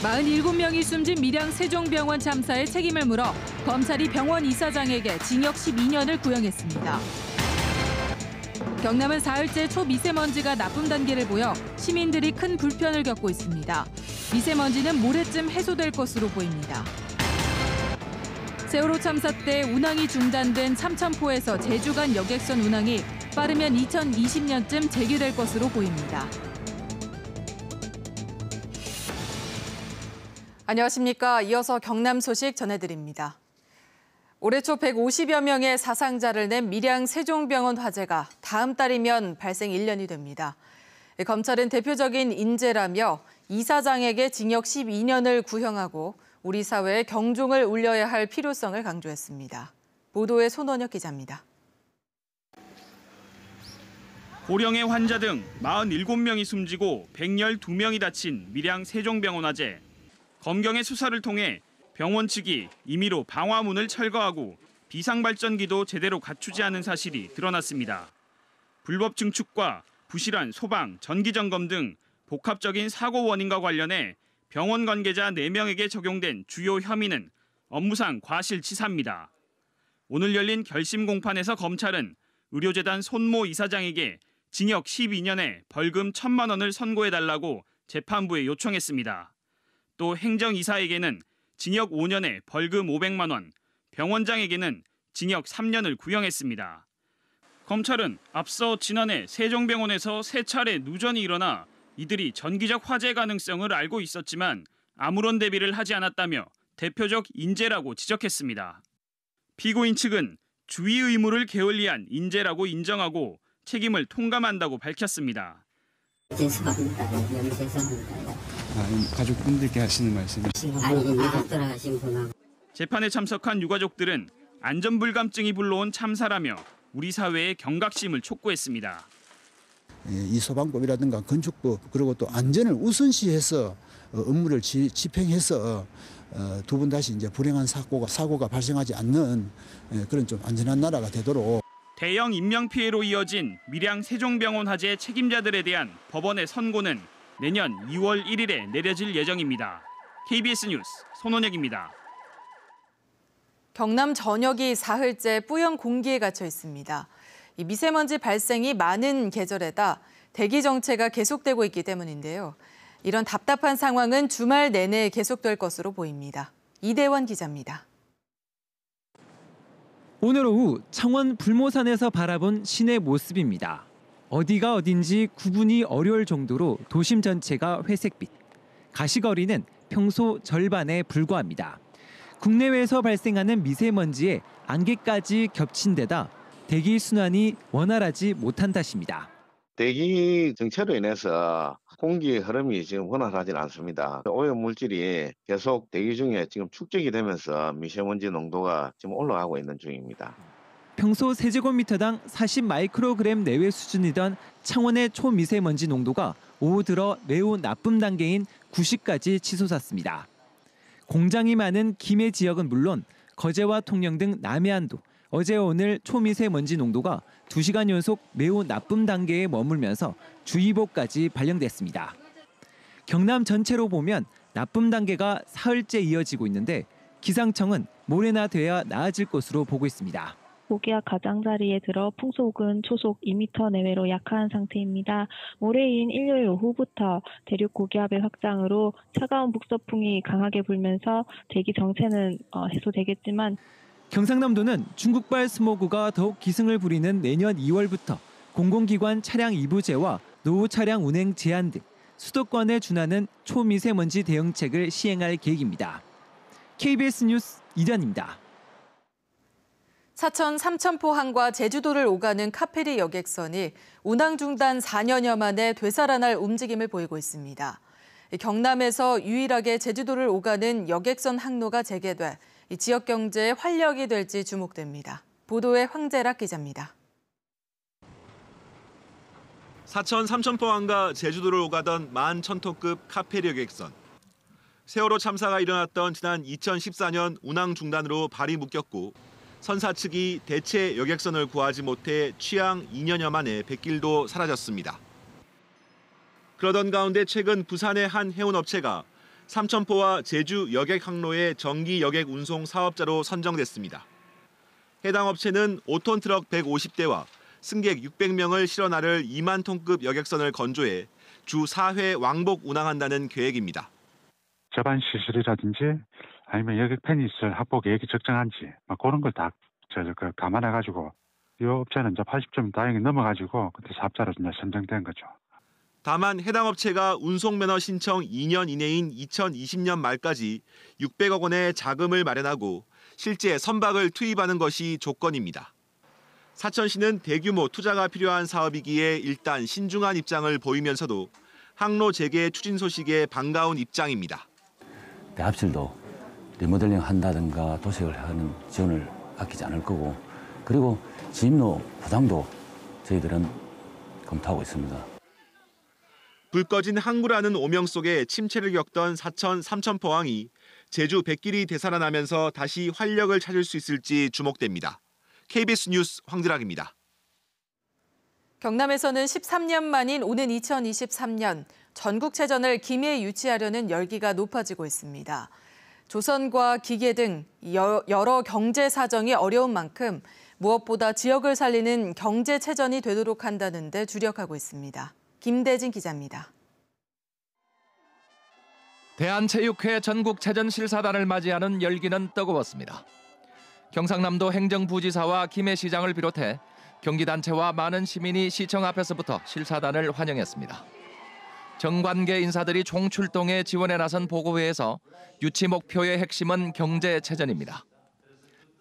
(47명이) 숨진 밀양 세종병원 참사의 책임을 물어 검찰이 병원 이사장에게 징역 12년을 구형했습니다. 경남은 사흘째 초미세먼지가 나쁨 단계를 보여 시민들이 큰 불편을 겪고 있습니다. 미세먼지는 모레쯤 해소될 것으로 보입니다. 세월호 참사 때 운항이 중단된 삼천포에서 제주 간 여객선 운항이 빠르면 2020년쯤 재개될 것으로 보입니다. 안녕하십니까. 이어서 경남 소식 전해드립니다. 올해 초 150여 명의 사상자를 낸 밀양 세종병원 화재가 다음 달이면 발생 1년이 됩니다. 검찰은 대표적인 인재라며 이사장에게 징역 12년을 구형하고 우리 사회에 경종을 울려야 할 필요성을 강조했습니다. 보도에 손원혁 기자입니다. 고령의 환자 등 47명이 숨지고 112명이 다친 밀양 세종병원 화재. 검경의 수사를 통해 병원 측이 임의로 방화문을 철거하고 비상발전기도 제대로 갖추지 않은 사실이 드러났습니다. 불법 증축과 부실한 소방, 전기점검 등 복합적인 사고 원인과 관련해 병원 관계자 4명에게 적용된 주요 혐의는 업무상 과실치사입니다. 오늘 열린 결심 공판에서 검찰은 의료재단 손모 이사장에게 징역 12년에 벌금 1,000만 원을 선고해달라고 재판부에 요청했습니다. 또 행정이사에게는 징역 5년에 벌금 500만 원, 병원장에게는 징역 3년을 구형했습니다. 검찰은 앞서 지난해 세종병원에서 3차례 누전이 일어나 이들이 전기적 화재 가능성을 알고 있었지만 아무런 대비를 하지 않았다며 대표적 인재라고 지적했습니다. 피고인 측은 주의 의무를 게을리한 인재라고 인정하고 책임을 통감한다고 밝혔습니다. 죄송합니다. 너무 죄송합니다. 가족분들께 하시는 말씀이 아니, 유가 돌아가신 분하고. 재판에 참석한 유가족들은 안전불감증이 불러온 참사라며 우리 사회의 경각심을 촉구했습니다. 이 소방법이라든가 건축법 그리고 또 안전을 우선시해서 업무를 집행해서 두 번 다시 이제 불행한 사고가 발생하지 않는 그런 좀 안전한 나라가 되도록. 대형 인명피해로 이어진 밀양 세종병원 화재 책임자들에 대한 법원의 선고는 내년 2월 1일에 내려질 예정입니다. KBS 뉴스 손원혁입니다. 경남 전역이 사흘째 뿌연 공기에 갇혀 있습니다. 이 미세먼지 발생이 많은 계절에다 대기 정체가 계속되고 있기 때문인데요. 이런 답답한 상황은 주말 내내 계속될 것으로 보입니다. 이대원 기자입니다. 오늘 오후 창원 불모산에서 바라본 시내 모습입니다. 어디가 어딘지 구분이 어려울 정도로 도심 전체가 회색빛. 가시거리는 평소 절반에 불과합니다. 국내외에서 발생하는 미세먼지에 안개까지 겹친 데다 대기 순환이 원활하지 못한 탓입니다. 대기 정체로 인해서 공기 흐름이 지금 원활하지 않습니다. 오염 물질이 계속 대기 중에 지금 축적이 되면서 미세먼지 농도가 지금 올라가고 있는 중입니다. 평소 세제곱미터당 40 마이크로그램 내외 수준이던 창원의 초미세먼지 농도가 오후 들어 매우 나쁨 단계인 90까지 치솟았습니다. 공장이 많은 김해 지역은 물론 거제와 통영 등 남해안도 어제와 오늘 초미세먼지 농도가 2시간 연속 매우 나쁨 단계에 머물면서 주의보까지 발령됐습니다. 경남 전체로 보면 나쁨 단계가 사흘째 이어지고 있는데 기상청은 모레나 돼야 나아질 것으로 보고 있습니다. 고기압 가장자리에 들어 풍속 혹은 초속 2m 내외로 약한 상태입니다. 모레인 일요일 오후부터 대륙 고기압의 확장으로 차가운 북서풍이 강하게 불면서 대기 정체는 해소되겠지만 경상남도는 중국발 스모그가 더욱 기승을 부리는 내년 2월부터 공공기관 차량 이부제와 노후 차량 운행 제한 등 수도권에 준하는 초미세먼지 대응책을 시행할 계획입니다. KBS 뉴스 이단입니다. 사천 삼천포항과 제주도를 오가는 카페리 여객선이 운항 중단 4년여 만에 되살아날 움직임을 보이고 있습니다. 경남에서 유일하게 제주도를 오가는 여객선 항로가 재개돼 지역 경제에 활력이 될지 주목됩니다. 보도에 황재락 기자입니다. 사천 삼천포항과 제주도를 오가던 11,000톤급 카페리 여객선. 세월호 참사가 일어났던 지난 2014년 운항 중단으로 발이 묶였고 선사 측이 대체 여객선을 구하지 못해 취항 2년여 만에 백길도 사라졌습니다. 그러던 가운데 최근 부산의 한 해운업체가 삼천포와 제주 여객 항로의 정기 여객 운송 사업자로 선정됐습니다. 해당 업체는 5톤 트럭 150대와 승객 600명을 실어 나를 2만 톤급 여객선을 건조해 주 4회 왕복 운항한다는 계획입니다. 저반 시설이라든지 아니면 여객 편의시설 확보 계획이 적정한지 그런 걸 다 감안해가지고 이 업체는 이제 80점 다행히 넘어가지고 그때 사업자로 이제 선정된 거죠. 다만 해당 업체가 운송면허 신청 2년 이내인 2020년 말까지 600억 원의 자금을 마련하고 실제 선박을 투입하는 것이 조건입니다. 사천시는 대규모 투자가 필요한 사업이기에 일단 신중한 입장을 보이면서도 항로 재개 추진 소식에 반가운 입장입니다. 대합실도 리모델링 한다든가 도색을 하는 지원을 아끼지 않을 거고 그리고 진입로 보장도 저희들은 검토하고 있습니다. 불 꺼진 항구라는 오명 속에 침체를 겪던 사천 삼천포항이 제주 백길이 되살아나면서 다시 활력을 찾을 수 있을지 주목됩니다. KBS 뉴스 황드락입니다. 경남에서는 13년 만인 오는 2023년 전국체전을 김해에 유치하려는 열기가 높아지고 있습니다. 조선과 기계 등 여러 경제 사정이 어려운 만큼 무엇보다 지역을 살리는 경제체전이 되도록 한다는 데 주력하고 있습니다. 김대진 기자입니다. 대한체육회 전국체전 실사단을 맞이하는 열기는 뜨거웠습니다. 경상남도 행정부지사와 김해시장을 비롯해 경기단체와 많은 시민이 시청 앞에서부터 실사단을 환영했습니다. 정관계 인사들이 총출동에 지원에 나선 보고회에서 유치 목표의 핵심은 경제체전입니다.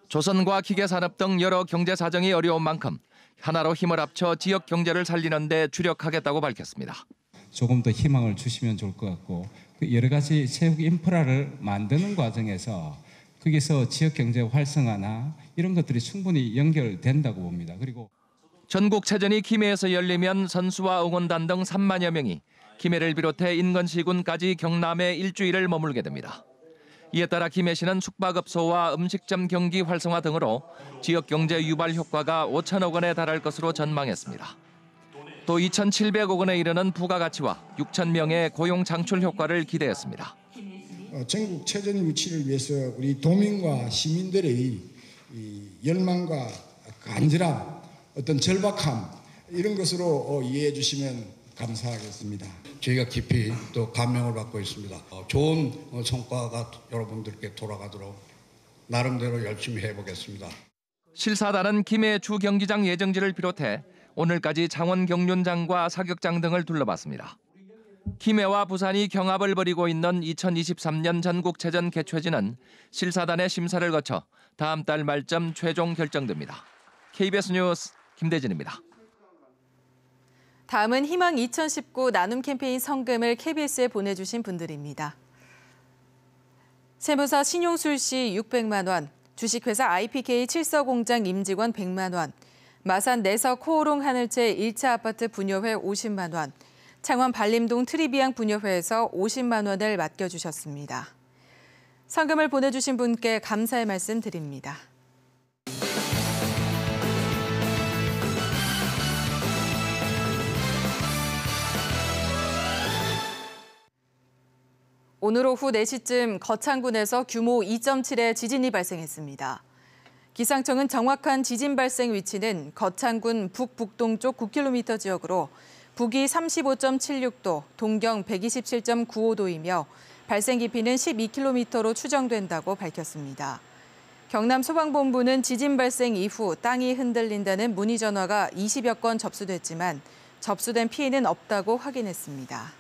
조선과 기계산업 등 여러 경제 사정이 어려운 만큼 하나로 힘을 합쳐 지역 경제를 살리는 데 주력하겠다고 밝혔습니다. 조금 더 희망을 주시면 좋을 것 같고 여러 가지 체육 인프라를 만드는 과정에서 거기서 지역 경제 활성화나 이런 것들이 충분히 연결된다고 봅니다. 그리고 전국체전이 김해에서 열리면 선수와 응원단 등 3만여 명이 김해를 비롯해 인건시군까지 경남에 일주일을 머물게 됩니다. 이에 따라 김해시는 숙박업소와 음식점 경기 활성화 등으로 지역 경제 유발 효과가 5천억 원에 달할 것으로 전망했습니다. 또 2,700억 원에 이르는 부가가치와 6천 명의 고용 창출 효과를 기대했습니다. 전국 체전 유치를 위해서 우리 도민과 시민들의 열망과 간절함, 어떤 절박함 이런 것으로 이해해 주시면 감사하겠습니다. 저희가 깊이 또 감명을 받고 있습니다. 좋은 성과가 여러분들께 돌아가도록 나름대로 열심히 해보겠습니다. 실사단은 김해 주 경기장 예정지를 비롯해 오늘까지 창원 경륜장과 사격장 등을 둘러봤습니다. 김해와 부산이 경합을 벌이고 있는 2023년 전국체전 개최지는 실사단의 심사를 거쳐 다음 달 말쯤 최종 결정됩니다. KBS 뉴스 김대진입니다. 다음은 희망 2019 나눔 캠페인 성금을 KBS에 보내주신 분들입니다. 세무사 신용술 씨 600만 원, 주식회사 IPK 칠서공장 임직원 100만 원, 마산 내석 코오롱 하늘채 1차 아파트 분여회 50만 원, 창원 발림동 트리비앙 분여회에서 50만 원을 맡겨주셨습니다. 성금을 보내주신 분께 감사의 말씀 드립니다. 오늘 오후 4시쯤 거창군에서 규모 2.7의 지진이 발생했습니다. 기상청은 정확한 지진 발생 위치는 거창군 북북동쪽 9km 지역으로 북위 35.76도, 동경 127.95도이며 발생 깊이는 12km로 추정된다고 밝혔습니다. 경남소방본부는 지진 발생 이후 땅이 흔들린다는 문의 전화가 20여 건 접수됐지만 접수된 피해는 없다고 확인했습니다.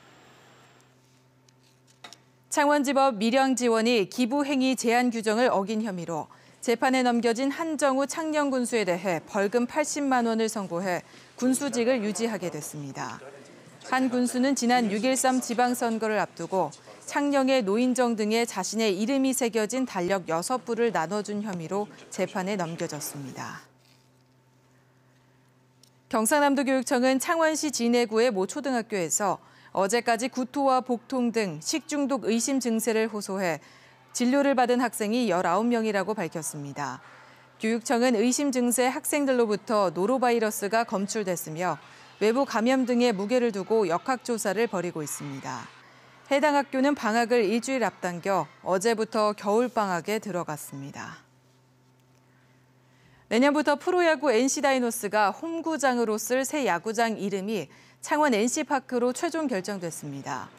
창원지법 밀양지원이 기부행위 제한 규정을 어긴 혐의로 재판에 넘겨진 한정우 창녕군수에 대해 벌금 80만 원을 선고해 군수직을 유지하게 됐습니다. 한 군수는 지난 6.13 지방선거를 앞두고 창녕의 노인정 등에 자신의 이름이 새겨진 달력 6부를 나눠준 혐의로 재판에 넘겨졌습니다. 경상남도교육청은 창원시 진해구의 모 초등학교에서 어제까지 구토와 복통 등 식중독 의심 증세를 호소해 진료를 받은 학생이 19명이라고 밝혔습니다. 교육청은 의심 증세 학생들로부터 노로바이러스가 검출됐으며 외부 감염 등의 무게를 두고 역학조사를 벌이고 있습니다. 해당 학교는 방학을 일주일 앞당겨 어제부터 겨울방학에 들어갔습니다. 내년부터 프로야구 NC다이노스가 홈구장으로 쓸 새 야구장 이름이 창원 NC파크로 최종 결정됐습니다.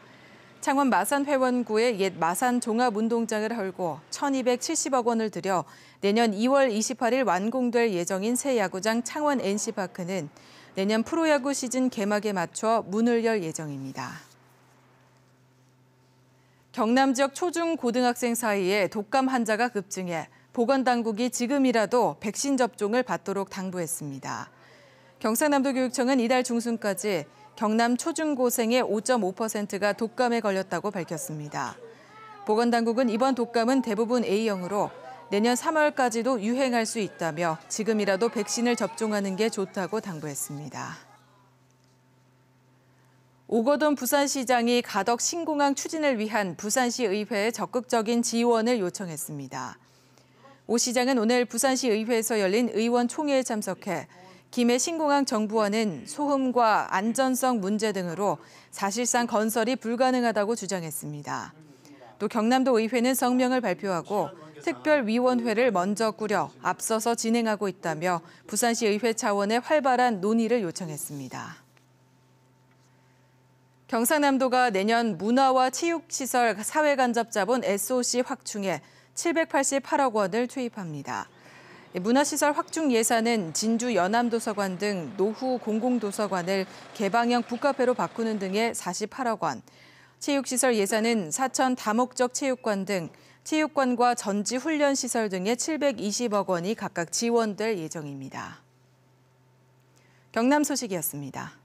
창원 마산회원구의 옛 마산종합운동장을 헐고 1,270억 원을 들여 내년 2월 28일 완공될 예정인 새 야구장 창원 NC파크는 내년 프로야구 시즌 개막에 맞춰 문을 열 예정입니다. 경남 지역 초중 고등학생 사이에 독감 환자가 급증해 보건당국이 지금이라도 백신 접종을 받도록 당부했습니다. 경상남도 교육청은 이달 중순까지 경남 초중고생의 5.5%가 독감에 걸렸다고 밝혔습니다. 보건당국은 이번 독감은 대부분 A형으로 내년 3월까지도 유행할 수 있다며 지금이라도 백신을 접종하는 게 좋다고 당부했습니다. 오거돈 부산시장이 가덕 신공항 추진을 위한 부산시 의회에 적극적인 지원을 요청했습니다. 오 시장은 오늘 부산시 의회에서 열린 의원총회에 참석해 김해 신공항 정부와는 소음과 안전성 문제 등으로 사실상 건설이 불가능하다고 주장했습니다. 또 경남도 의회는 성명을 발표하고 특별위원회를 먼저 꾸려 앞서서 진행하고 있다며 부산시 의회 차원의 활발한 논의를 요청했습니다. 경상남도가 내년 문화와 체육시설 사회간접자본 SOC 확충에 788억 원을 투입합니다. 문화시설 확충 예산은 진주 연암도서관 등 노후 공공도서관을 개방형 북카페로 바꾸는 등의 48억 원, 체육시설 예산은 사천 다목적 체육관 등 체육관과 전지훈련시설 등의 720억 원이 각각 지원될 예정입니다. 경남 소식이었습니다.